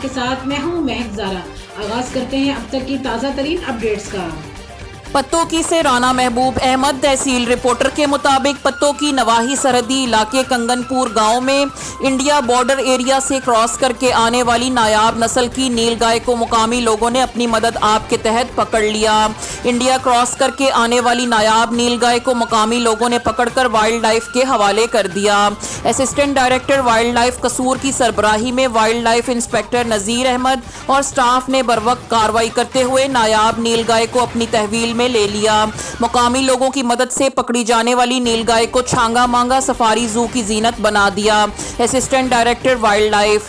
کے ساتھ میں ہوں مہک زارا۔ آغاز کرتے ہیں اب تک کی تازہ ترین اپڈیٹس کا۔ پتوکی سے رانا محبوب احمد۔ تحصیل رپورٹر کے مطابق پتوکی نواحی سرحدی علاقے کنگن پور گاؤں میں انڈیا بارڈر ایریا سے کراس کر کے آنے والی نایاب نسل کی نیل گائے کو مقامی لوگوں نے اپنی مدد آپ کے تحت پکڑ لیا۔ انڈیا کراس کر کے آنے والی نایاب نیل گائے کو مقامی لوگوں نے پکڑ کر وائلڈ لائف کے حوالے کر دیا۔ Assistant director wild life Kasur کی سربراہی میں wild life inspector Nazir Ahmed اور سٹاف نے بروقت کارروائی کرتے ہوئے نایاب نیل گائے کو اپنی تحویل میں لے لیا۔ مقامی لوگوں کی مدد سے پکڑی جانے والی نیل گائے کو چھانگا مانگا سفاری زو کی زینت بنا دیا۔ Assistant director wild life